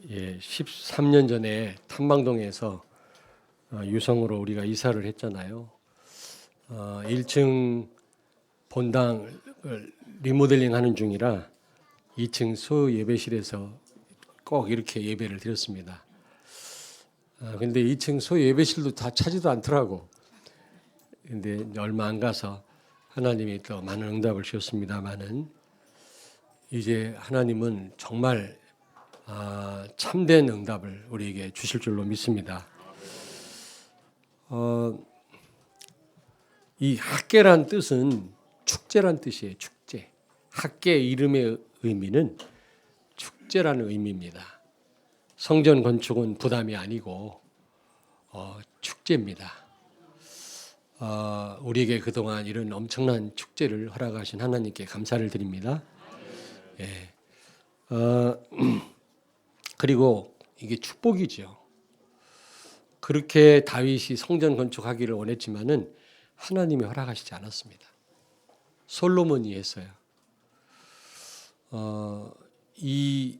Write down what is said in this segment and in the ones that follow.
예, 13년 전에 탐방동에서 유성으로 우리가 이사를 했잖아요. 1층 본당을 리모델링 하는 중이라 2층 소예배실에서 꼭 이렇게 예배를 드렸습니다. 근데 2층 소예배실도 다 차지도 않더라고. 근데 얼마 안 가서 하나님이 또 많은 응답을 주셨습니다만은 이제 하나님은 정말 참된 응답을 우리에게 주실 줄로 믿습니다. 이 학계란 뜻은 축제란 뜻이에요. 축제. 학계 이름의 의미는 축제라는 의미입니다. 성전 건축은 부담이 아니고 축제입니다. 우리에게 그동안 이런 엄청난 축제를 허락하신 하나님께 감사를 드립니다. 예. 그리고 이게 축복이죠. 그렇게 다윗이 성전 건축하기를 원했지만은 하나님이 허락하시지 않았습니다. 솔로몬이 했어요. 이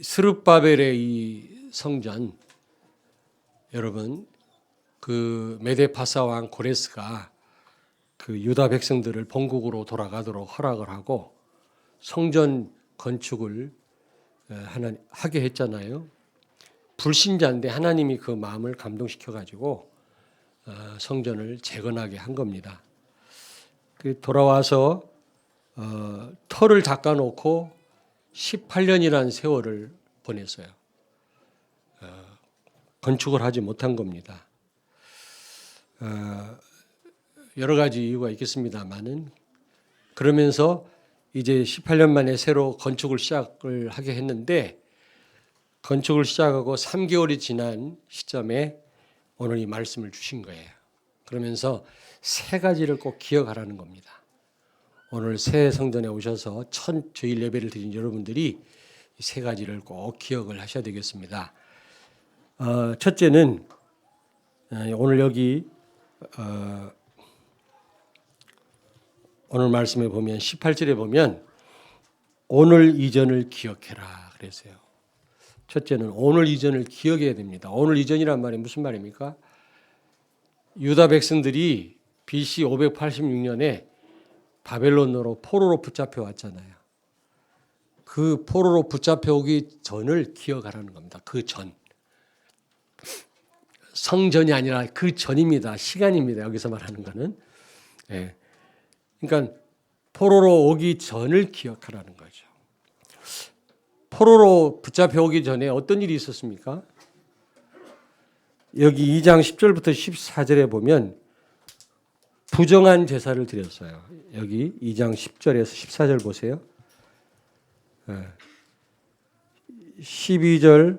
스룹바벨의 이 성전, 여러분 그 메데파사 왕 고레스가 그 유다 백성들을 본국으로 돌아가도록 허락을 하고 성전 건축을 하게 했잖아요. 불신자인데 하나님이 그 마음을 감동시켜 가지고 성전을 재건하게 한 겁니다. 그 돌아와서 터를 닦아놓고 18년이라는 세월을 보냈어요. 건축을 하지 못한 겁니다. 여러 가지 이유가 있겠습니다만은 그러면서 이제 18년 만에 새로 건축을 시작을 하게 했는데 건축을 시작하고 3개월이 지난 시점에 오늘 이 말씀을 주신 거예요. 그러면서 세 가지를 꼭 기억하라는 겁니다. 오늘 새 성전에 오셔서 첫 주일 예배를 드린 여러분들이 이 세 가지를 꼭 기억을 하셔야 되겠습니다. 첫째는 오늘 여기 오늘 말씀에 보면 18절에 보면 오늘 이전을 기억해라 그랬어요. 첫째는 오늘 이전을 기억해야 됩니다. 오늘 이전이란 말이 무슨 말입니까? 유다 백성들이 BC 586년에 바벨론으로 포로로 붙잡혀 왔잖아요. 그 포로로 붙잡혀 오기 전을 기억하라는 겁니다. 그 전. 성전이 아니라 그 전입니다. 시간입니다. 여기서 말하는 거는. 예. 그러니까 포로로 오기 전을 기억하라는 거죠. 포로로 붙잡혀 오기 전에 어떤 일이 있었습니까? 여기 2장 10절부터 14절에 보면 부정한 제사를 드렸어요. 여기 2장 10절에서 14절 보세요. 12절부터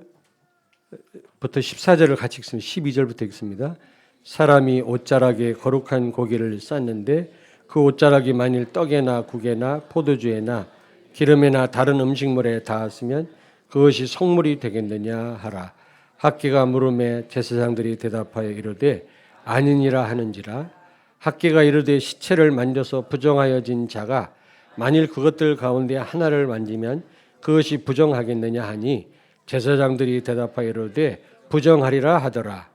14절을 같이 읽습니다. 12절부터 읽습니다. 사람이 옷자락에 거룩한 고기를 쌌는데 그 옷자락이 만일 떡에나 국에나 포도주에나 기름에나 다른 음식물에 닿았으면 그것이 성물이 되겠느냐 하라. 학계가 물음에 제사장들이 대답하여 이르되 아니니라 하는지라. 학계가 이르되 시체를 만져서 부정하여진 자가 만일 그것들 가운데 하나를 만지면 그것이 부정하겠느냐 하니 제사장들이 대답하여 이르되 부정하리라 하더라.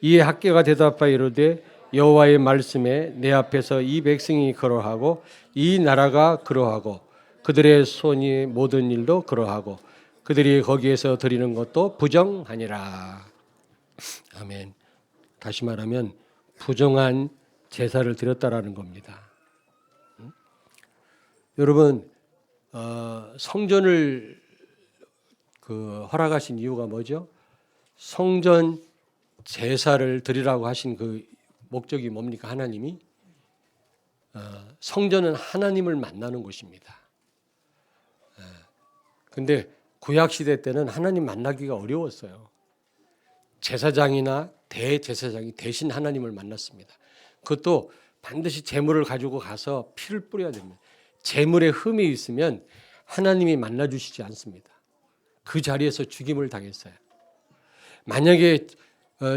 이에 학계가 대답하여 이르되 여호와의 말씀에 내 앞에서 이 백성이 그러하고 이 나라가 그러하고 그들의 손이 모든 일도 그러하고 그들이 거기에서 드리는 것도 부정하니라. 아멘. 다시 말하면 부정한 제사를 드렸다라는 겁니다. 여러분 성전을 허락하신 이유가 뭐죠? 성전 제사를 드리라고 하신 그 목적이 뭡니까? 하나님이 성전은 하나님을 만나는 곳입니다. 근데 구약 시대 때는 하나님 만나기가 어려웠어요. 제사장이나 대제사장이 대신 하나님을 만났습니다. 그것도 반드시 제물을 가지고 가서 피를 뿌려야 됩니다. 제물에 흠이 있으면 하나님이 만나 주시지 않습니다. 그 자리에서 죽임을 당했어요. 만약에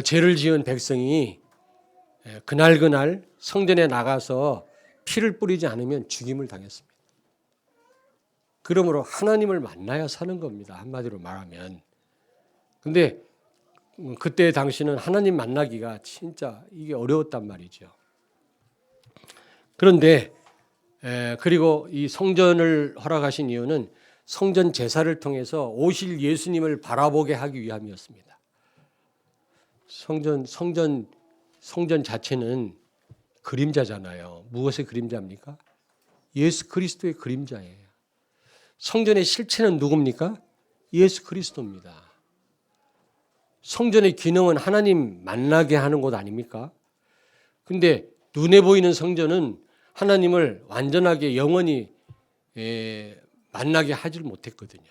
죄를 지은 백성이 그날 성전에 나가서 피를 뿌리지 않으면 죽임을 당했습니다. 그러므로 하나님을 만나야 사는 겁니다. 한마디로 말하면. 근데 그때 당시는 하나님 만나기가 진짜 이게 어려웠단 말이죠. 그런데 그리고 이 성전을 허락하신 이유는 성전 제사를 통해서 오실 예수님을 바라보게 하기 위함이었습니다. 성전 자체는 그림자잖아요. 무엇의 그림자입니까? 예수 그리스도의 그림자예요. 성전의 실체는 누굽니까? 예수 그리스도입니다. 성전의 기능은 하나님 만나게 하는 곳 아닙니까? 근데 눈에 보이는 성전은 하나님을 완전하게 영원히 만나게 하질 못했거든요.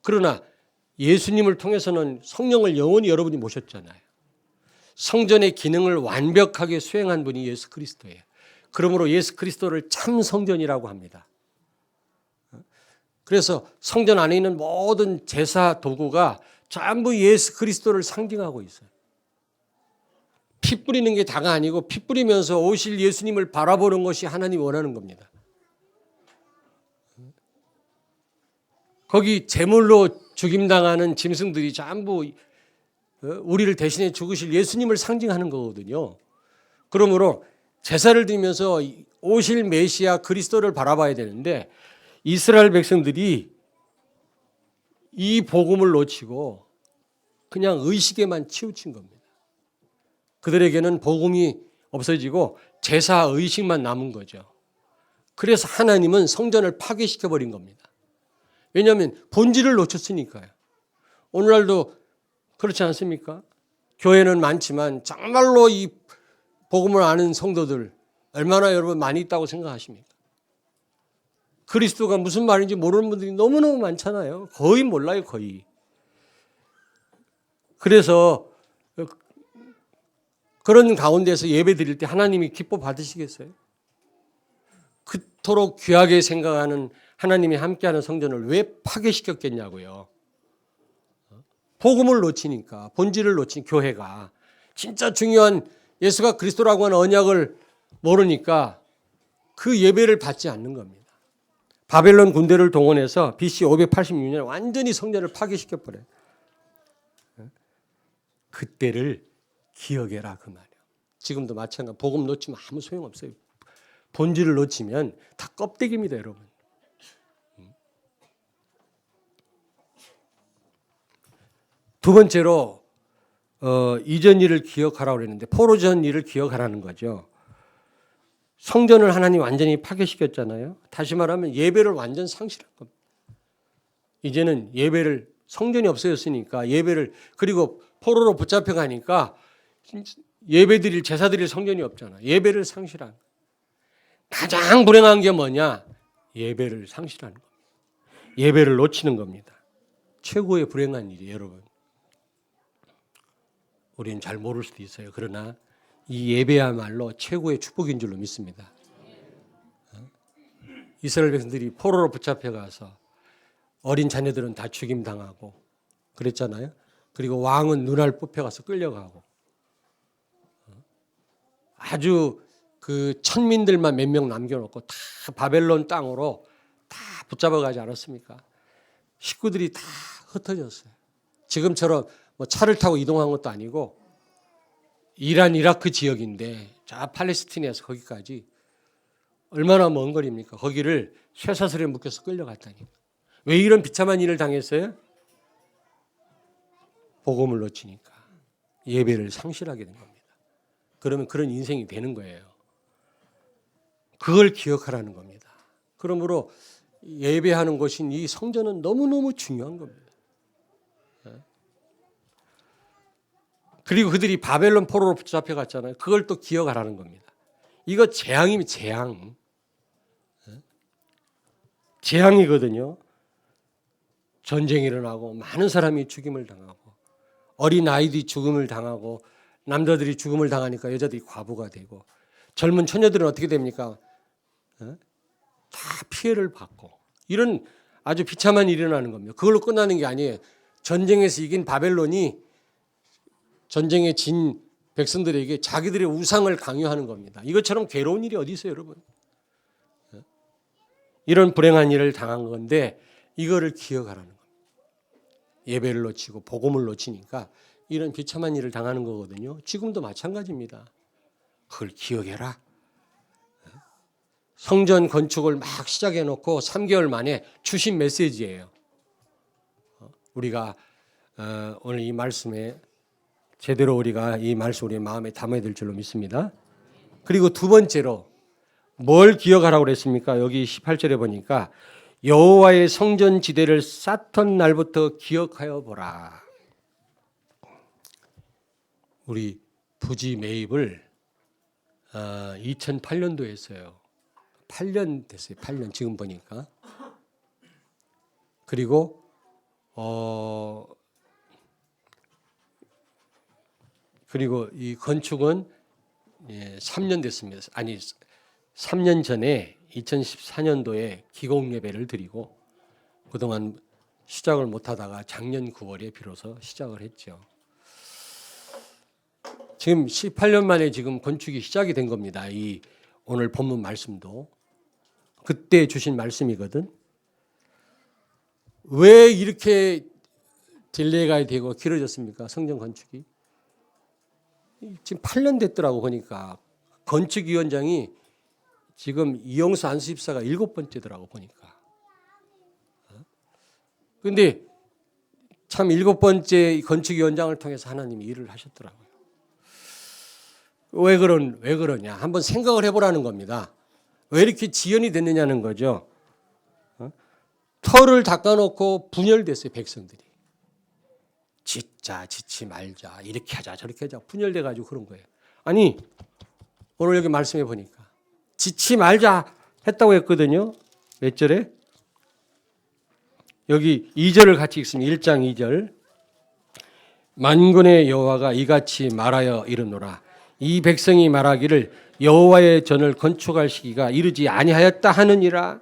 그러나 예수님을 통해서는 성령을 영원히 여러분이 모셨잖아요. 성전의 기능을 완벽하게 수행한 분이 예수 그리스도예요. 그러므로 예수 그리스도를 참 성전이라고 합니다. 그래서 성전 안에 있는 모든 제사 도구가 전부 예수 그리스도를 상징하고 있어요. 피 뿌리는 게 다가 아니고 피 뿌리면서 오실 예수님을 바라보는 것이 하나님이 원하는 겁니다. 거기 제물로 죽임당하는 짐승들이 전부 우리를 대신해 죽으실 예수님을 상징하는 거거든요. 그러므로 제사를 드리면서 오실 메시아 그리스도를 바라봐야 되는데 이스라엘 백성들이 이 복음을 놓치고 그냥 의식에만 치우친 겁니다. 그들에게는 복음이 없어지고 제사 의식만 남은 거죠. 그래서 하나님은 성전을 파괴시켜버린 겁니다. 왜냐하면 본질을 놓쳤으니까요. 오늘날도 그렇지 않습니까? 교회는 많지만 정말로 이 복음을 아는 성도들 얼마나 여러분 많이 있다고 생각하십니까? 그리스도가 무슨 말인지 모르는 분들이 너무너무 많잖아요. 거의 몰라요, 거의. 그래서 그런 가운데서 예배 드릴 때 하나님이 기뻐 받으시겠어요? 그토록 귀하게 생각하는 하나님이 함께하는 성전을 왜 파괴시켰겠냐고요. 복음을 놓치니까, 본질을 놓친 교회가 진짜 중요한 예수가 그리스도라고 하는 언약을 모르니까 그 예배를 받지 않는 겁니다. 바벨론 군대를 동원해서 BC 586년에 완전히 성전을 파괴시켜버려요. 그때를 기억해라 그 말이에요. 지금도 마찬가지. 복음 놓치면 아무 소용없어요. 본질을 놓치면 다 껍데기입니다, 여러분. 두 번째로 이전 일을 기억하라고 그랬는데 포로전 일을 기억하라는 거죠. 성전을 하나님 완전히 파괴시켰잖아요. 다시 말하면 예배를 완전 상실한 겁니다. 이제는 예배를 성전이 없어졌으니까 예배를 그리고 포로로 붙잡혀 가니까 예배 드릴 제사 드릴 성전이 없잖아. 예배를 상실한 거예요. 가장 불행한 게 뭐냐? 예배를 상실하는 겁니다. 예배를 놓치는 겁니다. 최고의 불행한 일이에요, 여러분. 우리는 잘 모를 수도 있어요. 그러나 이 예배야말로 최고의 축복인 줄로 믿습니다. 이스라엘 백성들이 포로로 붙잡혀 가서 어린 자녀들은 다 죽임당하고 그랬잖아요. 그리고 왕은 눈알 뽑혀가서 끌려가고 아주 그 천민들만 몇 명 남겨놓고 다 바벨론 땅으로 다 붙잡아가지 않았습니까? 식구들이 다 흩어졌어요. 지금처럼 뭐 차를 타고 이동한 것도 아니고 이란 이라크 지역인데 자 팔레스티나에서 거기까지 얼마나 먼 거리입니까? 거기를 쇠사슬에 묶여서 끌려갔다니까. 왜 이런 비참한 일을 당했어요? 복음을 놓치니까 예배를 상실하게 된 겁니다. 그러면 그런 인생이 되는 거예요. 그걸 기억하라는 겁니다. 그러므로 예배하는 것인 이 성전은 너무너무 중요한 겁니다. 그리고 그들이 바벨론 포로로 붙잡혀 갔잖아요. 그걸 또 기억하라는 겁니다. 이거 재앙이면 재앙. 재앙이거든요. 전쟁이 일어나고 많은 사람이 죽임을 당하고 어린 아이들이 죽음을 당하고 남자들이 죽음을 당하니까 여자들이 과부가 되고 젊은 처녀들은 어떻게 됩니까? 다 피해를 받고 이런 아주 비참한 일이 일어나는 겁니다. 그걸로 끝나는 게 아니에요. 전쟁에서 이긴 바벨론이 전쟁에 진 백성들에게 자기들의 우상을 강요하는 겁니다. 이것처럼 괴로운 일이 어디 있어요, 여러분? 이런 불행한 일을 당한 건데 이거를 기억하라는 겁니다. 예배를 놓치고 복음을 놓치니까 이런 비참한 일을 당하는 거거든요. 지금도 마찬가지입니다. 그걸 기억해라. 성전 건축을 막 시작해 놓고 3개월 만에 주신 메시지예요. 우리가 오늘 이 말씀에 제대로 우리가 이 말씀 우리 마음에 담아야 될 줄로 믿습니다. 그리고 두 번째로 뭘 기억하라고 그랬습니까? 여기 18절에 보니까 여호와의 성전 지대를 쌓던 날부터 기억하여 보라. 우리 부지 매입을 2008년도에 했어요. 8년 됐어요. 8년 지금 보니까. 그리고 그리고 이 건축은 3년 됐습니다. 아니 3년 전에 2014년도에 기공 예배를 드리고 그동안 시작을 못하다가 작년 9월에 비로소 시작을 했죠. 지금 18년 만에 지금 건축이 시작이 된 겁니다. 이 오늘 본문 말씀도 그때 주신 말씀이거든. 왜 이렇게 딜레이가 되고 길어졌습니까? 성전 건축이. 지금 8년 됐더라고 보니까. 건축위원장이 지금 이영수 안수집사가 7번째더라고 보니까. 그런데 참 7번째 건축위원장을 통해서 하나님이 일을 하셨더라고요. 왜 그러냐? 한번 생각을 해보라는 겁니다. 왜 이렇게 지연이 됐느냐는 거죠. 터를 닦아놓고 분열됐어요, 백성들이. 짓자, 짓지 말자, 이렇게 하자, 저렇게 하자, 분열돼가지고 그런 거예요. 아니, 오늘 여기 말씀해 보니까 짓지 말자 했다고 했거든요. 몇 절에? 여기 2절을 같이 읽습니다. 1장 2절. 만군의 여호와가 이같이 말하여 이르노라. 이 백성이 말하기를 여호와의 전을 건축할 시기가 이르지 아니하였다 하느니라.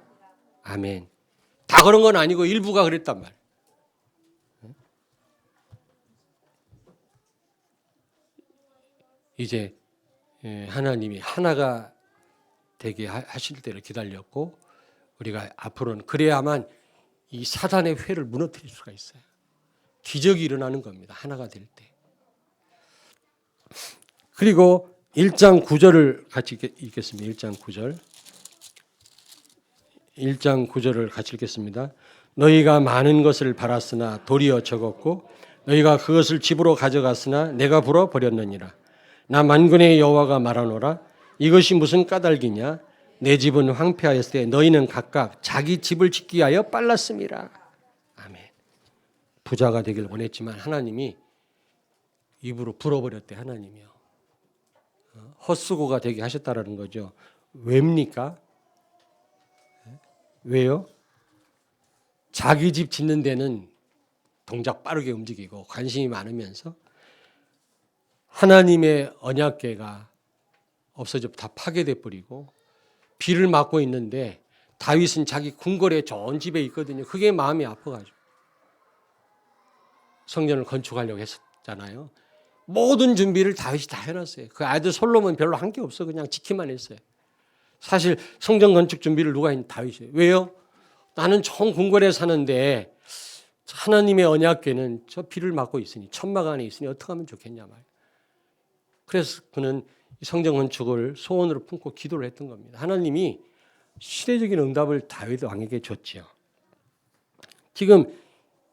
아멘. 다 그런 건 아니고 일부가 그랬단 말이에요. 이제 하나님이 하나가 되게 하실 때를 기다렸고 우리가 앞으로는 그래야만 이 사단의 회를 무너뜨릴 수가 있어요. 기적이 일어나는 겁니다. 하나가 될 때. 그리고 1장 9절을 같이 읽겠습니다. 1장 9절. 1장 9절을 같이 읽겠습니다. 너희가 많은 것을 바랐으나 도리어 적었고 너희가 그것을 집으로 가져갔으나 내가 불어 버렸느니라. 나 만군의 여호와가 말하노라. 이것이 무슨 까닭이냐? 내 집은 황폐하였을 때 너희는 각각 자기 집을 짓기 위하여 빨랐음이라. 아멘. 부자가 되길 원했지만 하나님이 입으로 불어버렸대. 하나님이요. 헛수고가 되게 하셨다라는 거죠. 왜입니까? 왜요? 자기 집 짓는 데는 동작 빠르게 움직이고 관심이 많으면서 하나님의 언약궤가 없어져 다 파괴돼 버리고 비를 맞고 있는데 다윗은 자기 궁궐에 좋은 집에 있거든요. 그게 마음이 아파가지고 성전을 건축하려고 했었잖아요. 모든 준비를 다윗이 다 해놨어요. 그 아들 솔로몬 별로 한 게 없어. 그냥 지키만 했어요. 사실 성전 건축 준비를 누가 했냐? 다윗이에요. 왜요? 나는 좋은 궁궐에 사는데 하나님의 언약궤는 저 비를 맞고 있으니 천막 안에 있으니 어떻게 하면 좋겠냐 말이에요. 그래서 그는 성전 건축을 소원으로 품고 기도를 했던 겁니다. 하나님이 시대적인 응답을 다윗 왕에게 줬지요. 지금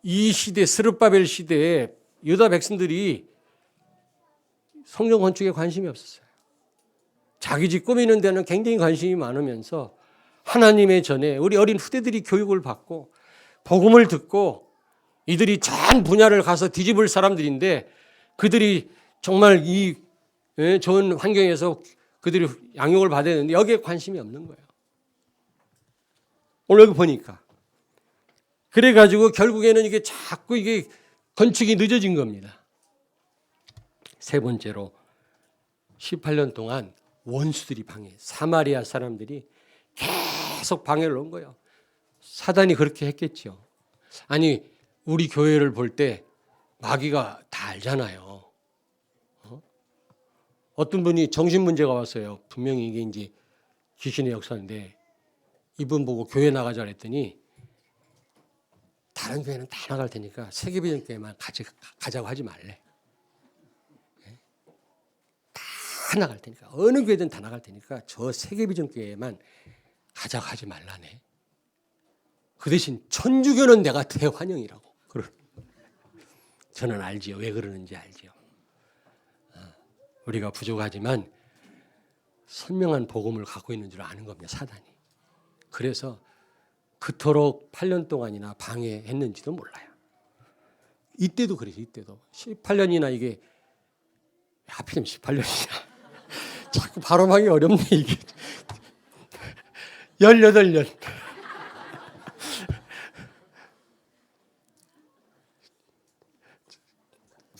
이 시대 스룹바벨 시대에 유다 백성들이 성전 건축에 관심이 없었어요. 자기 집 꾸미는 데는 굉장히 관심이 많으면서 하나님의 전에 우리 어린 후대들이 교육을 받고 복음을 듣고 이들이 전 분야를 가서 뒤집을 사람들인데 그들이 정말 이 좋은 환경에서 그들이 양육을 받아야 되는데 여기에 관심이 없는 거예요. 오늘 여기 보니까. 그래가지고 결국에는 이게 자꾸 이게 건축이 늦어진 겁니다. 세 번째로 18년 동안 원수들이 방해, 사마리아 사람들이 계속 방해를 온 거예요. 사단이 그렇게 했겠죠. 아니 우리 교회를 볼 때 마귀가 다 알잖아요. 어떤 분이 정신 문제가 왔어요. 분명히 이게 이제 귀신의 역사인데 이분 보고 교회 나가자 그랬더니 다른 교회는 다 나갈 테니까 세계비전교회만 가자고 하지 말래. 다 나갈 테니까 어느 교회든 다 나갈 테니까 저 세계비전교회만 가자고 하지 말라네. 그 대신 천주교는 내가 대환영이라고. 저는 알지요. 왜 그러는지 알지요. 우리가 부족하지만 선명한 복음을 갖고 있는 줄 아는 겁니다. 사단이. 그래서 그토록 8년 동안이나 방해했는지도 몰라요. 이때도 그래요. 이때도 18년이나 이게 하필이면 18년이냐. 자꾸 발음하기 어렵네 이게. 18년.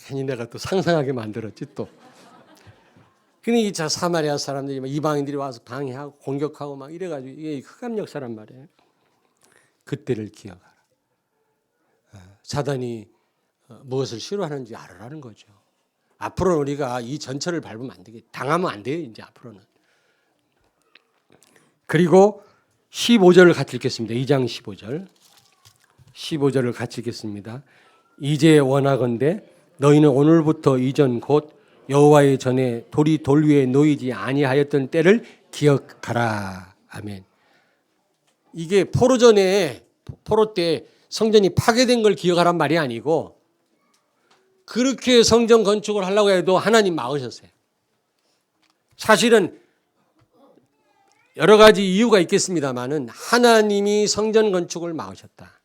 괜히 내가 또 상상하게 만들었지 또. 근데 이 사마리아 사람들이 이방인들이 와서 방해하고 공격하고 막 이래가지고 이게 흑암 역사란 말이에요. 그때를 기억하라. 사단이 무엇을 싫어하는지 알아라는 거죠. 앞으로는 우리가 이 전철을 밟으면 안 되겠, 당하면 안 돼요. 이제 앞으로는. 그리고 15절을 같이 읽겠습니다. 2장 15절. 15절을 같이 읽겠습니다. 이제 원하건대 너희는 오늘부터 이전 곧 여호와의 전에 돌이 돌 위에 놓이지 아니하였던 때를 기억하라. 아멘. 이게 포로 때 성전이 파괴된 걸 기억하란 말이 아니고 그렇게 성전 건축을 하려고 해도 하나님 막으셨어요. 사실은 여러 가지 이유가 있겠습니다만은 하나님이 성전 건축을 막으셨다.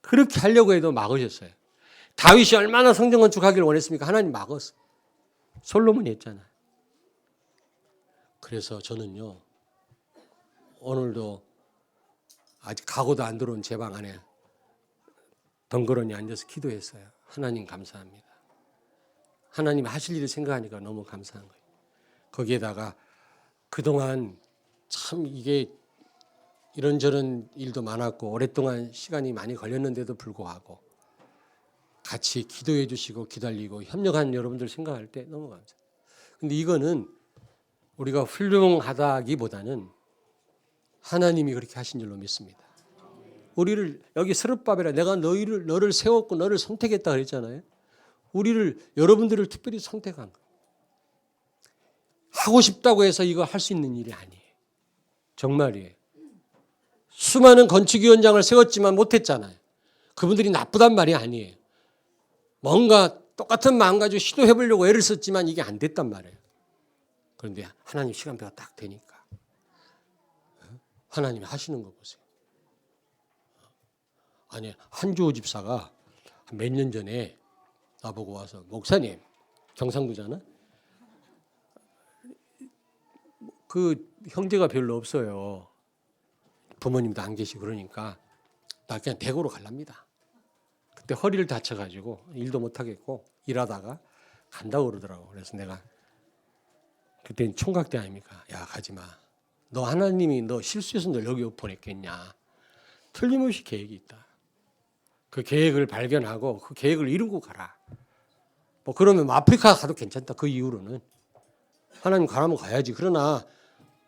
그렇게 하려고 해도 막으셨어요. 다윗이 얼마나 성전 건축하기를 원했습니까? 하나님 막았어요. 솔로몬이 했잖아요. 그래서 저는요, 오늘도 아직 가고도 안 들어온 제 방 안에 덩그러니 앉아서 기도했어요. 하나님 감사합니다. 하나님 하실 일을 생각하니까 너무 감사한 거예요. 거기에다가 그동안 참 이게 이런저런 일도 많았고 오랫동안 시간이 많이 걸렸는데도 불구하고 같이 기도해 주시고 기다리고 협력한 여러분들 생각할 때 너무 감사해요. 근데 이거는 우리가 훌륭하다기보다는 하나님이 그렇게 하신 줄로 믿습니다. 우리를 여기 스룹바벨아 내가 너를 세웠고 너를 선택했다 그랬잖아요. 여러분들을 특별히 선택한 거예요. 하고 싶다고 해서 이거 할 수 있는 일이 아니에요. 정말이에요. 수많은 건축위원장을 세웠지만 못했잖아요. 그분들이 나쁘단 말이 아니에요. 뭔가 똑같은 마음 가지고 시도해 보려고 애를 썼지만 이게 안 됐단 말이에요. 그런데 하나님 시간표가 딱 되니까 하나님이 하시는 거 보세요. 아니 한주호 집사가 몇 년 전에 나보고 와서 목사님 경상도잖아. 그 형제가 별로 없어요. 부모님도 안 계시고 그러니까 나 그냥 대구로 갈랍니다. 그때 허리를 다쳐가지고 일도 못하겠고 일하다가 간다고 그러더라고. 그래서 내가 그때 총각대 아닙니까? 야 가지 마. 너 하나님이 너 실수해서 너 여기 보냈겠냐. 틀림없이 계획이 있다. 그 계획을 발견하고 그 계획을 이루고 가라. 뭐 그러면 아프리카 가도 괜찮다. 그 이후로는 하나님 가라면 가야지. 그러나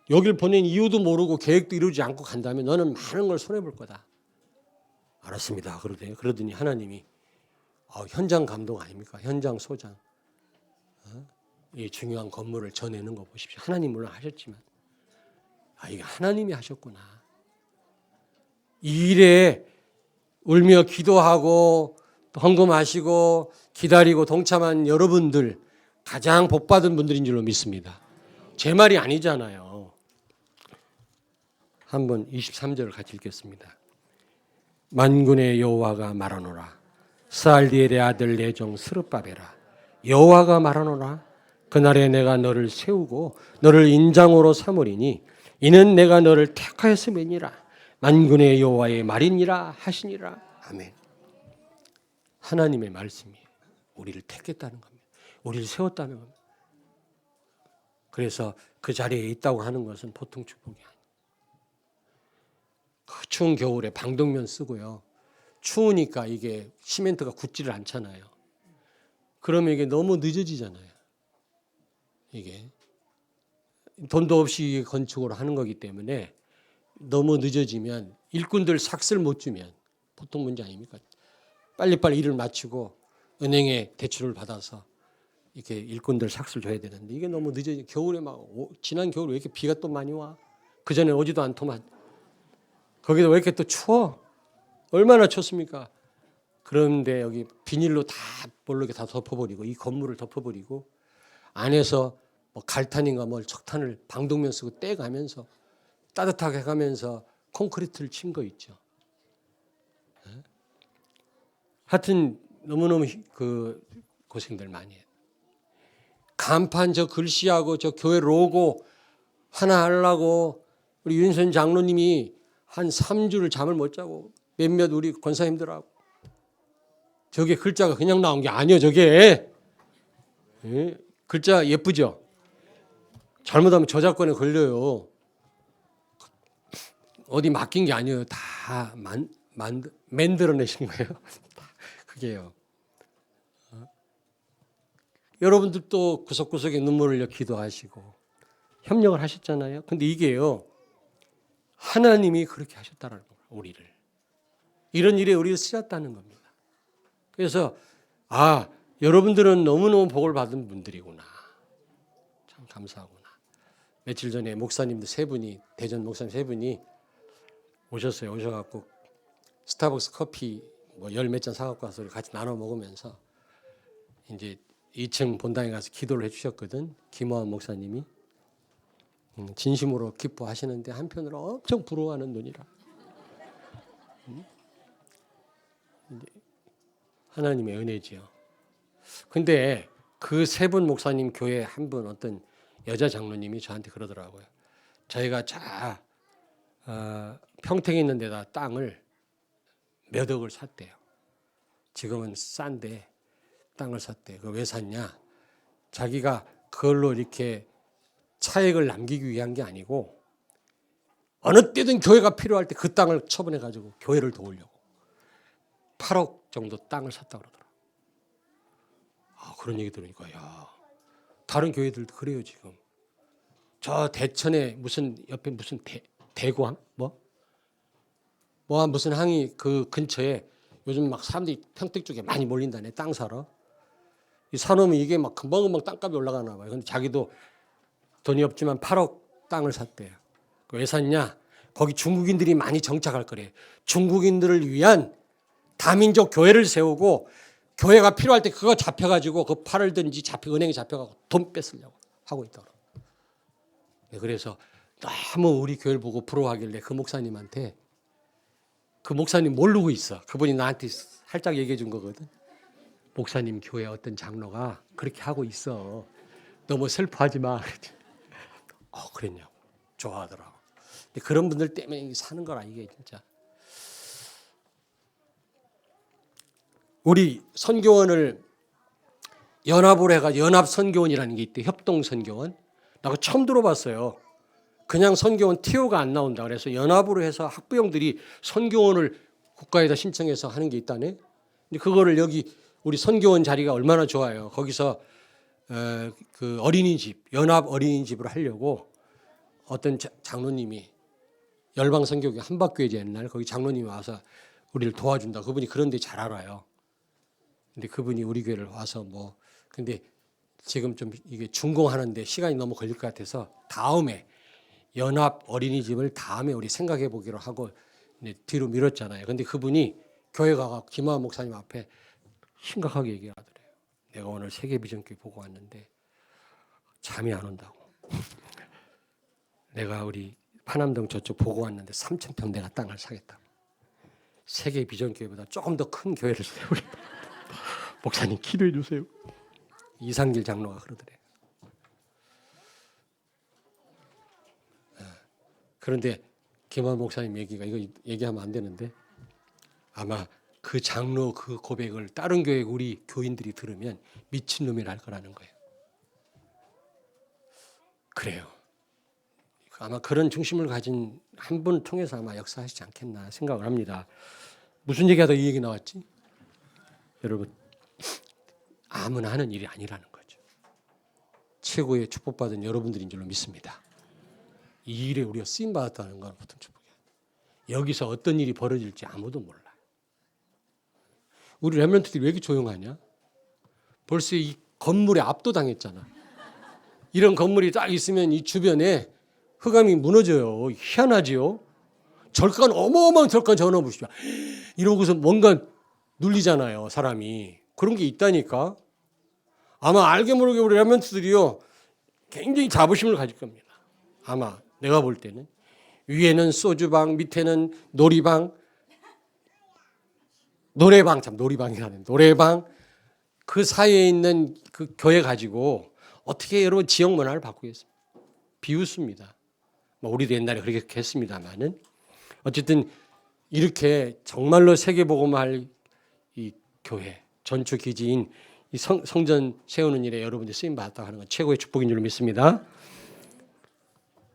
여길 보낸 이유도 모르고 계획도 이루지 않고 간다면 너는 많은 걸 손해볼 거다. 알았습니다. 그러더니 하나님이 현장 감동 아닙니까? 현장 소장. 이 중요한 건물을 전내는 거 보십시오. 하나님 물론 하셨지만 이게 하나님이 하셨구나. 이 일에 울며 기도하고 헌금하시고 기다리고 동참한 여러분들 가장 복받은 분들인 줄로 믿습니다. 제 말이 아니잖아요. 한번 23절을 같이 읽겠습니다. 만군의 여호와가 말하노라. 스알디엘의 아들 내 종 스룹바벨아 여호와가 말하노라. 그날에 내가 너를 세우고 너를 인장으로 삼으리니 이는 내가 너를 택하였음이니라. 만군의 여호와의 말이니라 하시니라. 아멘. 하나님의 말씀이에요. 우리를 택했다는 겁니다. 우리를 세웠다는 겁니다. 그래서 그 자리에 있다고 하는 것은 보통 축복이 아니에요. 그 추운 겨울에 방독면 쓰고요. 추우니까 이게 시멘트가 굳지를 않잖아요. 그러면 이게 너무 늦어지잖아요. 이게 돈도 없이 건축을 하는 거기 때문에 너무 늦어지면 일꾼들 삭슬 못 주면 보통 문제 아닙니까? 빨리빨리 일을 마치고 은행에 대출을 받아서 이렇게 일꾼들 삭슬 줘야 되는데 이게 너무 늦어지면 겨울에 지난 겨울에 왜 이렇게 비가 또 많이 와? 그 전에 오지도 않더만 거기도 왜 이렇게 또 추워? 얼마나 춥습니까? 그런데 여기 비닐로 다 볼록에 다 덮어버리고 이 건물을 덮어버리고 안에서 뭐 갈탄인가 뭘 척탄을 방독면 쓰고 떼가면서 따뜻하게 가면서 콘크리트를 친 거 있죠. 하여튼 너무너무 그 고생들 많이 해요. 간판 저 글씨하고 저 교회 로고 하나 하려고 우리 윤선 장로님이 한 3주를 잠을 못 자고 몇몇 우리 권사님들하고 저게 글자가 그냥 나온 게 아니에요. 저게 글자 예쁘죠? 잘못하면 저작권에 걸려요. 어디 맡긴 게 아니에요. 다 만들어내신 거예요. 그게요. 여러분들도 구석구석에 눈물을 흘려 기도하시고 협력을 하셨잖아요. 근데 이게요. 하나님이 그렇게 하셨다는 거예요. 우리를. 이런 일에 우리를 쓰셨다는 겁니다. 그래서 여러분들은 너무너무 복을 받은 분들이구나. 참 감사하구나. 며칠 전에 목사님들 세 분이 대전 목사님 세 분이 오셨어요. 오셔갖고 스타벅스 커피 뭐 열 몇 잔 사갖고 와서 같이 나눠 먹으면서 이제 2층 본당에 가서 기도를 해주셨거든. 김호환 목사님이 진심으로 기뻐하시는데 한편으로 엄청 부러워하는 눈이라. 하나님의 은혜지요. 근데 그 세 분 목사님 교회 한 분 어떤 여자 장로님이 저한테 그러더라고요. 저희가 평택에 있는 데다 땅을 몇 억을 샀대요. 지금은 싼데 땅을 샀대요. 그 왜 샀냐? 자기가 그걸로 이렇게 차액을 남기기 위한 게 아니고 어느 때든 교회가 필요할 때 그 땅을 처분해 가지고 교회를 도우려고 8억 정도 땅을 샀다고 그러더라고요. 그런 얘기 들으니까 다른 교회들도 그래요 지금. 저 대천에 무슨 옆에 무슨 대구항 무슨 항이 그 근처에 요즘 막 사람들이 평택 쪽에 많이 몰린다네. 땅 사러. 이 사놓으면 이게 막 금방금방 땅값이 올라가나 봐요. 근데 자기도 돈이 없지만 8억 땅을 샀대요. 왜 샀냐? 거기 중국인들이 많이 정착할 거래. 중국인들을 위한 다민족 교회를 세우고 교회가 필요할 때 그거 잡혀가지고 그 팔을든지 은행에 잡혀가고 돈 뺏으려고 하고 있더라고요. 그래서 너무 우리 교회를 보고 부러워하길래 그 목사님한테 그 목사님 모르고 있어. 그분이 나한테 살짝 얘기해 준 거거든. 목사님 교회 어떤 장로가 그렇게 하고 있어. 너무 슬퍼하지 마. 그랬냐고. 좋아하더라고. 그런 분들 때문에 사는 거라 이게 진짜. 우리 선교원을 연합으로 해가 연합선교원이라는 게 있대. 협동선교원. 나 그거 처음 들어봤어요. 그냥 선교원 티오가 안 나온다. 그래서 연합으로 해서 학부형들이 선교원을 국가에다 신청해서 하는 게 있다네. 근데 그거를 여기 우리 선교원 자리가 얼마나 좋아요. 거기서 그 어린이집, 연합 어린이집을 하려고 어떤 장로님이 열방선교회 한박교회제 옛날 거기 장로님이 와서 우리를 도와준다. 그분이 그런 데 잘 알아요. 근데 그분이 우리 교회를 와서 근데 지금 좀 이게 준공하는데 시간이 너무 걸릴 것 같아서 다음에 연합 어린이집을 다음에 우리 생각해 보기로 하고 뒤로 미뤘잖아요. 근데 그분이 교회 가서 김하은 목사님 앞에 심각하게 얘기하더래요. 내가 오늘 세계비전교회 보고 왔는데 잠이 안 온다고. 내가 우리 파남동 저쪽 보고 왔는데 3,000평 내가 땅을 사겠다고. 세계비전교회보다 조금 더 큰 교회를 세우겠다. 목사님 기도해 주세요. 이상길 장로가 그러더래요. 그런데 김한 목사님 얘기가 이거 얘기하면 안 되는데 아마 그 장로 그 고백을 다른 교회 우리 교인들이 들으면 미친놈이라 할 거라는 거예요. 그래요. 아마 그런 중심을 가진 한 분 통해서 아마 역사하시지 않겠나 생각을 합니다. 무슨 얘기하다 이 얘기 나왔지? 여러분 아무나 하는 일이 아니라는 거죠. 최고의 축복받은 여러분들인 줄로 믿습니다. 이 일에 우리가 쓰임받았다는 건 보통 축복이에요. 여기서 어떤 일이 벌어질지 아무도 몰라. 우리 렘넌트들이 왜 이렇게 조용하냐? 벌써 이 건물에 압도당했잖아. 이런 건물이 딱 있으면 이 주변에 흑암이 무너져요. 희한하지요? 절간 어마어마한 절간 전화 보십시오. 이러고서 뭔가 눌리잖아요, 사람이. 그런 게 있다니까. 아마 알게 모르게 우리 렘넌트들이요 굉장히 자부심을 가질 겁니다. 아마 내가 볼 때는 위에는 소주방, 밑에는 놀이방, 노래방, 참 놀이방이라는 노래방, 그 사이에 있는 그 교회 가지고 어떻게 여러분 지역 문화를 바꾸겠습니까? 비웃습니다. 우리도 옛날에 그렇게 했습니다만은 어쨌든 이렇게 정말로 세계복음할 이 교회 전초 기지인 이 성전 세우는 일에 여러분들이 쓰임 받았다고 하는 건 최고의 축복인 줄 믿습니다.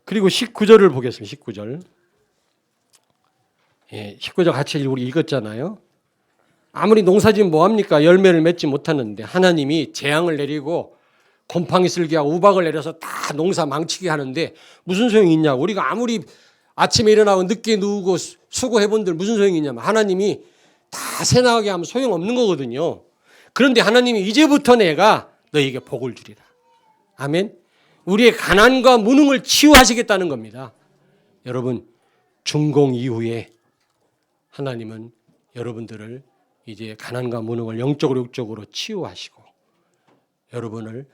그리고 19절을 보겠습니다. 19절. 예, 19절 같이 우리 읽었잖아요. 아무리 농사지면 뭐합니까? 열매를 맺지 못하는데 하나님이 재앙을 내리고 곰팡이 쓸기하고 우박을 내려서 다 농사 망치게 하는데 무슨 소용이 있냐고. 우리가 아무리 아침에 일어나고 늦게 누우고 수고해본들 무슨 소용이 있냐면 하나님이 다 새나가게 하면 소용없는 거거든요. 그런데 하나님이 이제부터 내가 너에게 복을 주리라. 아멘. 우리의 가난과 무능을 치유하시겠다는 겁니다. 여러분 중공 이후에 하나님은 여러분들을 이제 가난과 무능을 영적으로 육적으로 치유하시고 여러분을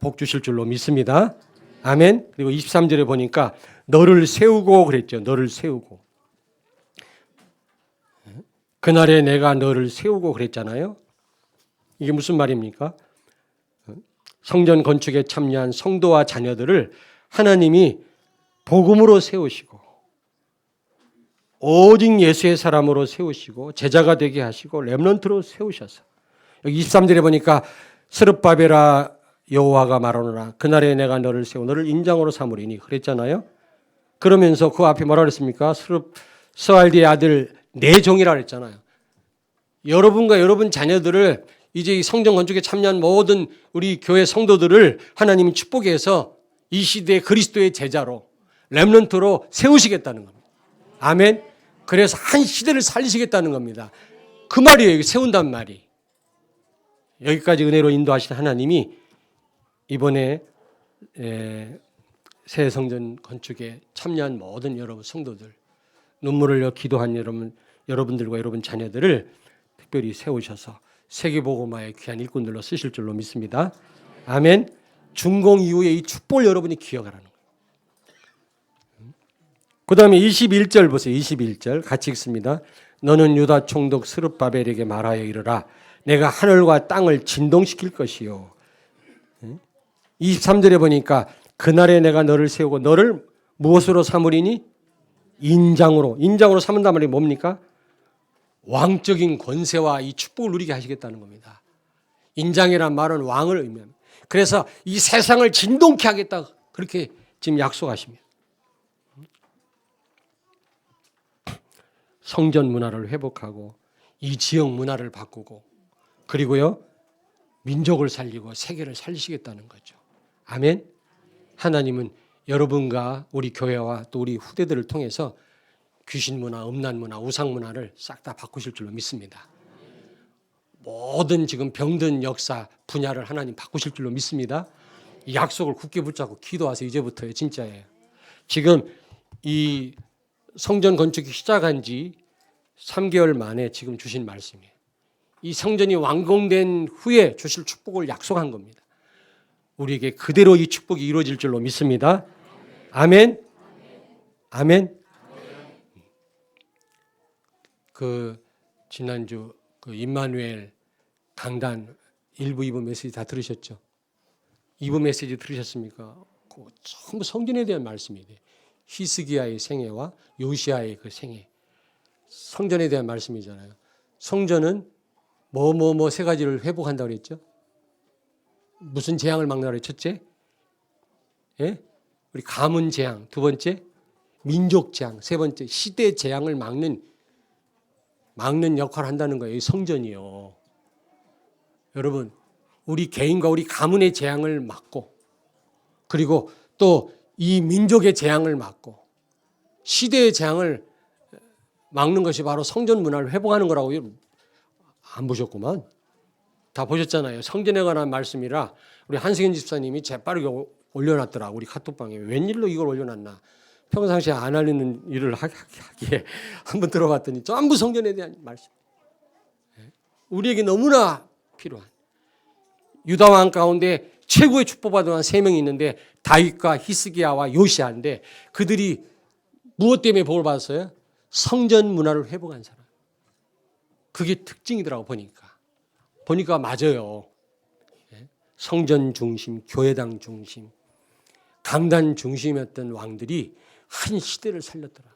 복 주실 줄로 믿습니다. 아멘. 그리고 23절에 보니까 너를 세우고 그랬죠. 너를 세우고. 그날에 내가 너를 세우고 그랬잖아요. 이게 무슨 말입니까? 성전 건축에 참여한 성도와 자녀들을 하나님이 복음으로 세우시고 오직 예수의 사람으로 세우시고 제자가 되게 하시고 렘넌트로 세우셔서 여기 23절에 보니까 스룹바벨아 여호와가 말하노라 그날에 내가 너를 세워 너를 인장으로 삼으리니 그랬잖아요. 그러면서 그 앞에 뭐라 그랬습니까? 스알디의 아들 내 종이라 그랬잖아요. 여러분과 여러분 자녀들을 이제 이 성전 건축에 참여한 모든 우리 교회 성도들을 하나님이 축복해서 이 시대의 그리스도의 제자로 렘넌트로 세우시겠다는 겁니다. 아멘. 그래서 한 시대를 살리시겠다는 겁니다. 그 말이에요. 세운단 말이. 여기까지 은혜로 인도하신 하나님이 이번에 새 성전 건축에 참여한 모든 여러분 성도들 눈물을 흘려 기도한 여러분들과 여러분 자녀들을 특별히 세우셔서 세계복음화의 귀한 일꾼들로 쓰실 줄로 믿습니다. 아멘. 중공 이후에 이 축복을 여러분이 기억하라는 거예요. 그 다음에 21절 보세요. 21절 같이 읽습니다. 너는 유다 총독 스룹바벨에게 말하여 이르라. 내가 하늘과 땅을 진동시킬 것이요. 23절에 보니까 그날에 내가 너를 세우고 너를 무엇으로 삼으리니? 인장으로. 인장으로 삼은단 말이 뭡니까? 왕적인 권세와 이 축복을 누리게 하시겠다는 겁니다. 인장이란 말은 왕을 의미합니다. 그래서 이 세상을 진동케 하겠다 그렇게 지금 약속하십니다. 성전 문화를 회복하고 이 지역 문화를 바꾸고 그리고요 민족을 살리고 세계를 살리시겠다는 거죠. 아멘. 하나님은 여러분과 우리 교회와 또 우리 후대들을 통해서 귀신 문화, 음란 문화, 우상 문화를 싹 다 바꾸실 줄로 믿습니다. 모든 지금 병든 역사 분야를 하나님 바꾸실 줄로 믿습니다. 이 약속을 굳게 붙잡고 기도하세요. 이제부터요. 진짜예요. 지금 이 성전 건축이 시작한 지 3개월 만에 지금 주신 말씀이에요. 이 성전이 완공된 후에 주실 축복을 약속한 겁니다. 우리에게 그대로 이 축복이 이루어질 줄로 믿습니다. 아멘. 아멘. 지난주 임마누엘 강단 1부, 2부 메시지 다 들으셨죠? 2부 메시지 들으셨습니까? 전부 성전에 대한 말씀이에요. 히스기야의 생애와 요시야의 그 생애. 성전에 대한 말씀이잖아요. 성전은 세 가지를 회복한다고 그랬죠? 무슨 재앙을 막는다고 그랬죠? 첫째, 예? 우리 가문 재앙. 두 번째, 민족 재앙. 세 번째, 시대 재앙을 막는 역할을 한다는 거예요. 이 성전이요. 여러분, 우리 개인과 우리 가문의 재앙을 막고 그리고 또 이 민족의 재앙을 막고 시대의 재앙을 막는 것이 바로 성전 문화를 회복하는 거라고. 안 보셨구만. 다 보셨잖아요. 성전에 관한 말씀이라 우리 한승현 집사님이 재빠르게 올려놨더라고. 우리 카톡방에. 웬일로 이걸 올려놨나. 평상시에 안 알리는 일을 하기에 한번 들어봤더니 전부 성전에 대한 말씀. 우리에게 너무나 필요한. 유다 왕 가운데 최고의 축복받은 왕 3명이 있는데 다윗과 히스기야와 요시야인데 그들이 무엇 때문에 복을 받았어요? 성전 문화를 회복한 사람. 그게 특징이더라고 보니까 맞아요. 성전 중심, 교회당 중심, 강단 중심이었던 왕들이 한 시대를 살렸더라.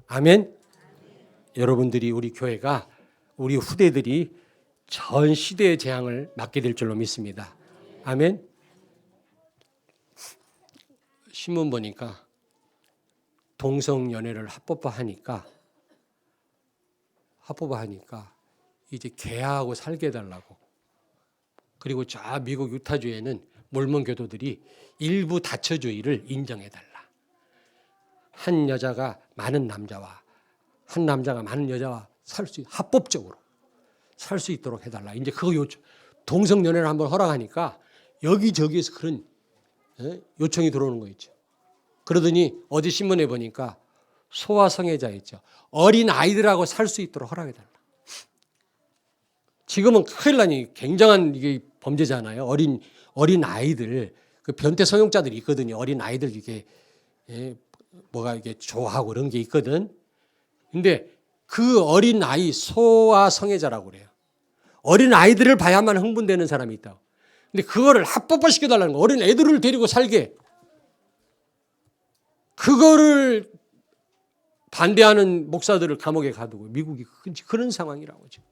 아멘. 여러분들이 우리 교회가 우리 후대들이 전 시대의 재앙을 맞게 될 줄로 믿습니다. 아멘. 신문 보니까 동성연애를 합법화하니까 이제 개하고 살게 해달라고. 그리고 저 미국 유타주에는 몰몬 교도들이 일부 다처주의를 인정해달라. 한 여자가 많은 남자와 한 남자가 많은 여자와 합법적으로 살 수 있도록 해달라. 이제 그거 요청. 동성연애를 한번 허락하니까 여기저기에서 그런 요청이 들어오는 거 있죠. 그러더니 어제 신문에 보니까 소아성애자 있죠. 어린 아이들하고 살 수 있도록 허락해달라. 지금은 큰일 나니 굉장한 이게 범죄잖아요. 어린 아이들, 그 변태 성형자들이 있거든요. 어린 아이들 이게 뭐가 이게 좋아하고 그런 게 있거든. 근데 그 어린 아이 소아성애자라고 그래요. 어린 아이들을 봐야만 흥분되는 사람이 있다고. 근데 그거를 합법화시켜달라는 거. 어린 애들을 데리고 살게. 그거를 반대하는 목사들을 감옥에 가두고 미국이 그런 상황이라고 지금.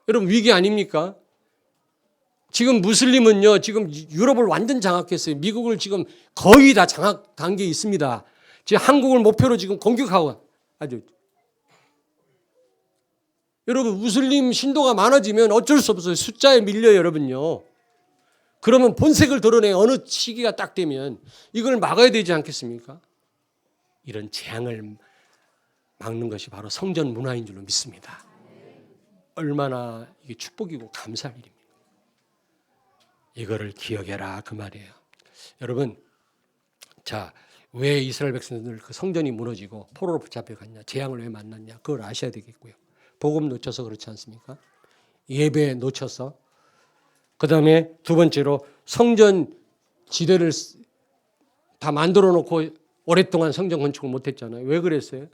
여러분 위기 아닙니까? 지금 무슬림은요, 지금 유럽을 완전 장악했어요. 미국을 지금 거의 다 장악 단계에 있습니다. 지금 한국을 목표로 지금 공격하고 아주. 여러분 무슬림 신도가 많아지면 어쩔 수 없어요. 숫자에 밀려요, 여러분요. 그러면 본색을 드러내 어느 시기가 딱 되면 이걸 막아야 되지 않겠습니까? 이런 재앙을 막는 것이 바로 성전 문화인 줄로 믿습니다. 얼마나 이게 축복이고 감사할 일입니다. 이거를 기억해라 그 말이에요. 여러분, 자, 왜 이스라엘 백성들 그 성전이 무너지고 포로로 잡혀갔냐, 재앙을 왜 만났냐, 그걸 아셔야 되겠고요. 복음 놓쳐서 그렇지 않습니까? 예배 놓쳐서. 그 다음에 두 번째로 성전 지대를 다 만들어 놓고 오랫동안 성전 건축을 못했잖아요. 왜 그랬어요?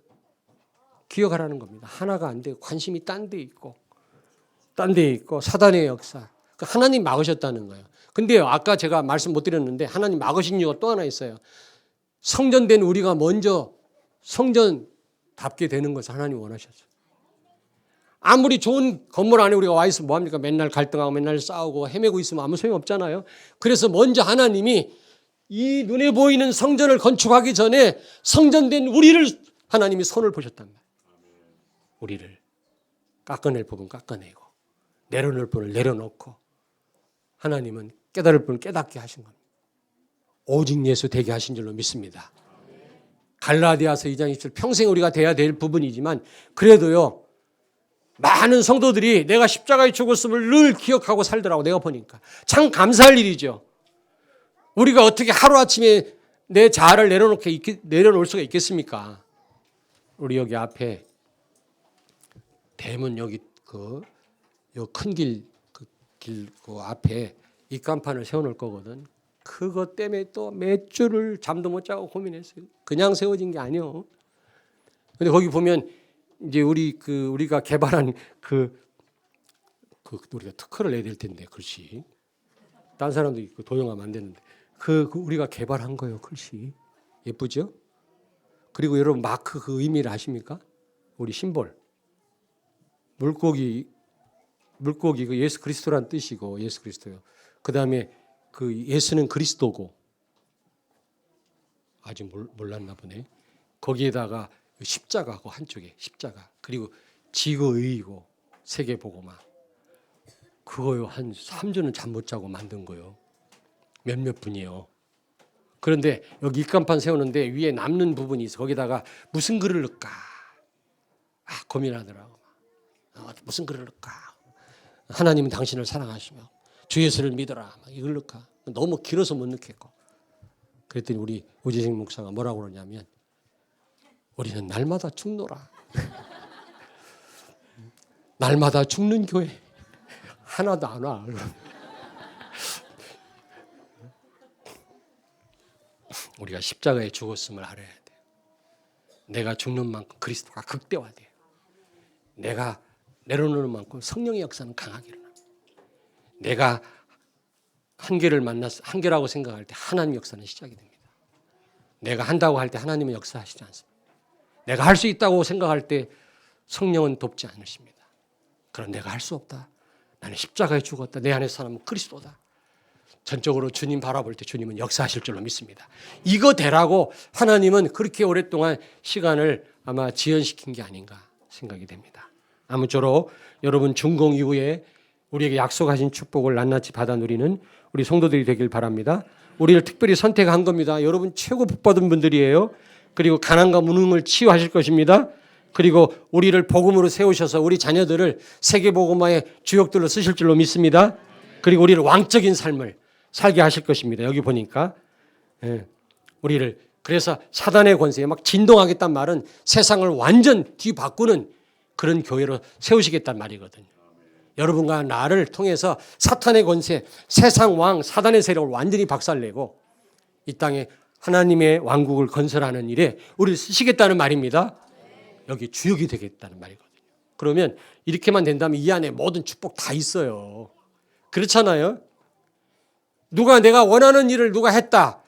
기억하라는 겁니다. 하나가 안 되고 관심이 딴 데 있고 사단의 역사. 하나님 막으셨다는 거예요. 근데 아까 제가 말씀 못 드렸는데 하나님 막으신 이유가 또 하나 있어요. 성전된 우리가 먼저 성전답게 되는 것을 하나님 원하셨어요. 아무리 좋은 건물 안에 우리가 와 있으면 뭐합니까? 맨날 갈등하고 맨날 싸우고 헤매고 있으면 아무 소용 없잖아요. 그래서 먼저 하나님이 이 눈에 보이는 성전을 건축하기 전에 성전된 우리를 하나님이 손을 보셨단 말이에요. 우리를 깎아낼 부분 깎아내고 내려놓을 부분을 내려놓고 하나님은 깨달을 부분을 깨닫게 하신 겁니다. 오직 예수 되게 하신 줄로 믿습니다. 갈라디아서 2장 27 평생 우리가 돼야 될 부분이지만 그래도요. 많은 성도들이 내가 십자가에 죽었음을 늘 기억하고 살더라고. 내가 보니까 참 감사할 일이죠. 우리가 어떻게 하루아침에 내 자아를 내려놓을 수가 있겠습니까? 우리 여기 앞에 대문 여기 큰 길 그 앞에 입간판을 세워놓을 거거든. 그것 때문에 또 몇 주를 잠도 못 자고 고민했어요. 그냥 세워진 게 아니요. 근데 거기 보면 이제 우리가 개발한 우리가 특허를 내야 될 텐데 글씨. 딴 사람도 있고 도용하면 안 되는데 우리가 개발한 거예요. 글씨 예쁘죠? 그리고 여러분 마크 그 의미를 아십니까? 우리 심볼 물고기 그 예수 그리스도란 뜻이고 예수 그리스도요. 그 다음에 그 예수는 그리스도고 아직 몰랐나 보네. 거기에다가 십자가고 한쪽에 십자가 그리고 지구의이고 세계보고마 그거요 한 3주는 잠 못 자고 만든 거요. 몇몇 분이요. 그런데 여기 입간판 세우는데 위에 남는 부분이 있어. 거기다가 무슨 글을 넣을까 고민하더라고. 무슨 글을 넣을까? 하나님은 당신을 사랑하시며 주 예수를 믿어라. 막 이걸 넣을까? 너무 길어서 못 넣겠고. 그랬더니 우리 오재생 목사가 뭐라고 그러냐면 우리는 날마다 죽노라. 날마다 죽는 교회 하나도 안 와. 우리가 십자가에 죽었음을 알아야 돼. 내가 죽는 만큼 그리스도가 극대화돼요. 내가 내려놓는 만큼 성령의 역사는 강하게 일어납니다. 내가 한계를 만났어, 한계라고 생각할 때 하나님 역사는 시작이 됩니다. 내가 한다고 할 때 하나님은 역사하시지 않습니다. 내가 할 수 있다고 생각할 때 성령은 돕지 않으십니다. 그럼 내가 할 수 없다. 나는 십자가에 죽었다. 내 안에 사람은 그리스도다. 전적으로 주님 바라볼 때 주님은 역사하실 줄로 믿습니다. 이거 되라고 하나님은 그렇게 오랫동안 시간을 아마 지연시킨 게 아닌가 생각이 됩니다. 아무쪼록 여러분 준공 이후에 우리에게 약속하신 축복을 낱낱이 받아 누리는 우리 성도들이 되길 바랍니다. 우리를 특별히 선택한 겁니다. 여러분 최고 복받은 분들이에요. 그리고 가난과 무능을 치유하실 것입니다. 그리고 우리를 복음으로 세우셔서 우리 자녀들을 세계복음화의 주역들로 쓰실 줄로 믿습니다. 그리고 우리를 왕적인 삶을 살게 하실 것입니다. 여기 보니까 우리를 그래서 사단의 권세에 막 진동하겠다는 말은 세상을 완전 뒤바꾸는 그런 교회로 세우시겠다는 말이거든요. 여러분과 나를 통해서 사탄의 권세, 세상 왕, 사단의 세력을 완전히 박살내고 이 땅에 하나님의 왕국을 건설하는 일에 우리를 쓰시겠다는 말입니다. 여기 주역이 되겠다는 말이거든요. 그러면 이렇게만 된다면 이 안에 모든 축복 다 있어요. 그렇잖아요. 누가 내가 원하는 일을 누가 했다.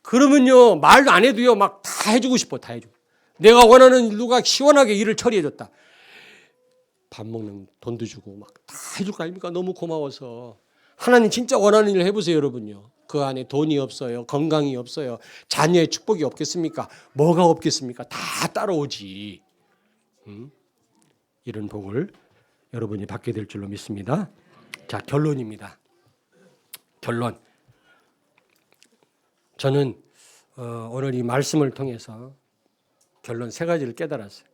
그러면요 말도 안 해도요 막 다 해주고 싶어. 다 해주고. 내가 원하는 일 누가 시원하게 일을 처리해줬다. 밥 먹는 돈도 주고 막 다 해줄 거 아닙니까? 너무 고마워서. 하나님 진짜 원하는 일을 해보세요 여러분요. 그 안에 돈이 없어요. 건강이 없어요. 자녀의 축복이 없겠습니까? 뭐가 없겠습니까? 다 따라오지. 이런 복을 여러분이 받게 될 줄로 믿습니다. 자, 결론입니다. 결론. 저는 오늘 이 말씀을 통해서 결론 3가지를 깨달았어요.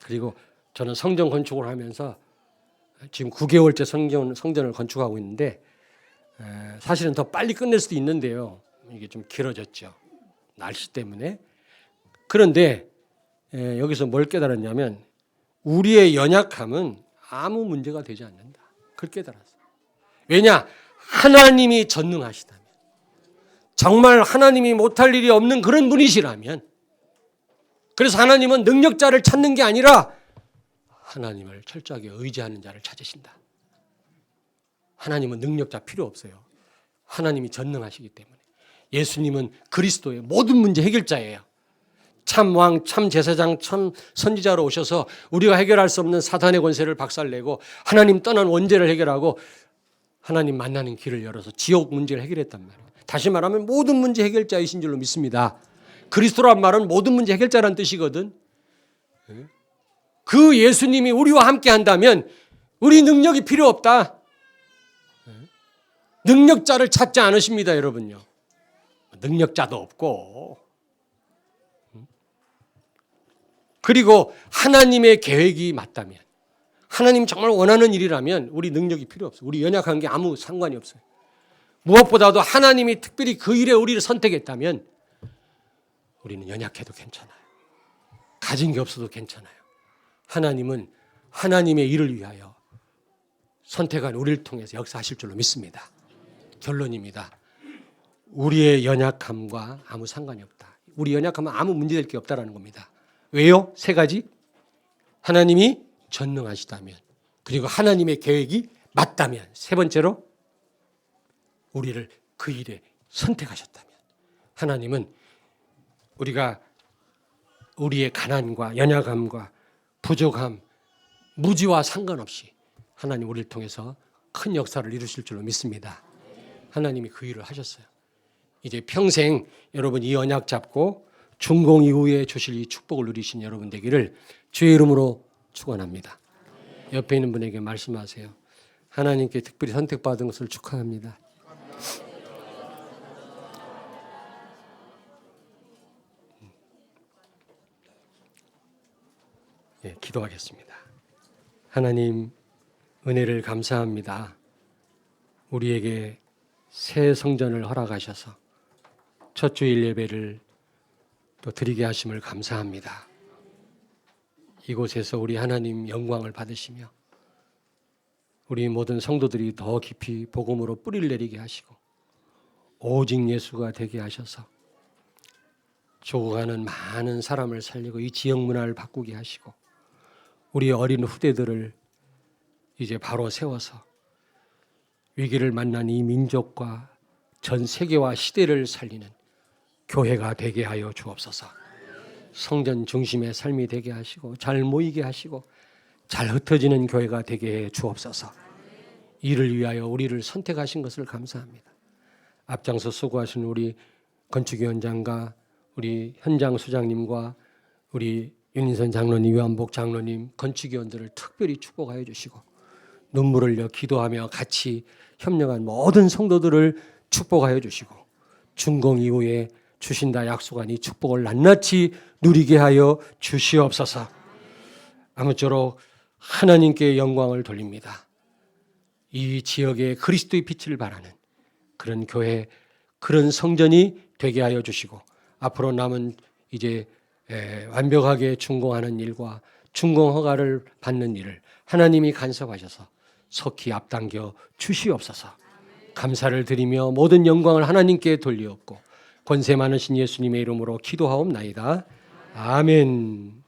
그리고 저는 성전 건축을 하면서 지금 9개월째 성전을 건축하고 있는데 사실은 더 빨리 끝낼 수도 있는데요. 이게 좀 길어졌죠. 날씨 때문에. 그런데 여기서 뭘 깨달았냐면 우리의 연약함은 아무 문제가 되지 않는다. 그걸 깨달았어요. 왜냐? 하나님이 전능하시다면 정말 하나님이 못할 일이 없는 그런 분이시라면 그래서 하나님은 능력자를 찾는 게 아니라 하나님을 철저하게 의지하는 자를 찾으신다. 하나님은 능력자 필요 없어요. 하나님이 전능하시기 때문에. 예수님은 그리스도의 모든 문제 해결자예요. 참 왕, 참 제사장, 참 선지자로 오셔서 우리가 해결할 수 없는 사단의 권세를 박살내고 하나님 떠난 원죄를 해결하고 하나님 만나는 길을 열어서 지옥 문제를 해결했단 말이에요. 다시 말하면 모든 문제 해결자이신 줄로 믿습니다. 그리스도란 말은 모든 문제 해결자라는 뜻이거든. 그 예수님이 우리와 함께 한다면 우리 능력이 필요 없다. 능력자를 찾지 않으십니다, 여러분요. 능력자도 없고. 그리고 하나님의 계획이 맞다면, 하나님 정말 원하는 일이라면 우리 능력이 필요 없어요. 우리 연약한 게 아무 상관이 없어요. 무엇보다도 하나님이 특별히 그 일에 우리를 선택했다면 우리는 연약해도 괜찮아요. 가진 게 없어도 괜찮아요. 하나님은 하나님의 일을 위하여 선택한 우리를 통해서 역사하실 줄로 믿습니다. 결론입니다. 우리의 연약함과 아무 상관이 없다. 우리 연약함은 아무 문제될 게 없다라는 겁니다. 왜요? 3가지. 하나님이 전능하시다면, 그리고 하나님의 계획이 맞다면, 3번째로 우리를 그 일에 선택하셨다면, 하나님은 우리가 우리의 가난과 연약함과 부족함, 무지와 상관없이 하나님 우리를 통해서 큰 역사를 이루실 줄로 믿습니다. 하나님이 그 일을 하셨어요. 이제 평생 여러분 이 언약 잡고 중공 이후에 주실 이 축복을 누리신 여러분 되기를 주의 이름으로 축원합니다. 옆에 있는 분에게 말씀하세요. 하나님께 특별히 선택받은 것을 축하합니다. 기도하겠습니다. 하나님, 은혜를 감사합니다. 우리에게 새 성전을 허락하셔서 첫 주일 예배를 또 드리게 하심을 감사합니다. 이곳에서 우리 하나님 영광을 받으시며 우리 모든 성도들이 더 깊이 복음으로 뿌리를 내리게 하시고 오직 예수가 되게 하셔서 죽어가는 많은 사람을 살리고 이 지역 문화를 바꾸게 하시고 우리 어린 후대들을 이제 바로 세워서 위기를 만난 이 민족과 전 세계와 시대를 살리는 교회가 되게 하여 주옵소서. 성전 중심의 삶이 되게 하시고 잘 모이게 하시고 잘 흩어지는 교회가 되게 해 주옵소서. 이를 위하여 우리를 선택하신 것을 감사합니다. 앞장서 수고하신 우리 건축위원장과 우리 현장 수장님과 우리 윤인선 장로님, 유한복 장로님, 건축위원들을 특별히 축복하여 주시고 눈물을 흘려 기도하며 같이 협력한 모든 성도들을 축복하여 주시고 준공 이후에 주신다 약속한 이 축복을 낱낱이 누리게 하여 주시옵소서. 아무쪼록 하나님께 영광을 돌립니다. 이 지역에 그리스도의 빛을 발하는 그런 교회, 그런 성전이 되게 하여 주시고 앞으로 남은 이제 완벽하게 준공하는 일과 준공 허가를 받는 일을 하나님이 간섭하셔서 속히 앞당겨 주시옵소서. 감사를 드리며 모든 영광을 하나님께 돌리옵고 권세 많으신 예수님의 이름으로 기도하옵나이다. 아멘.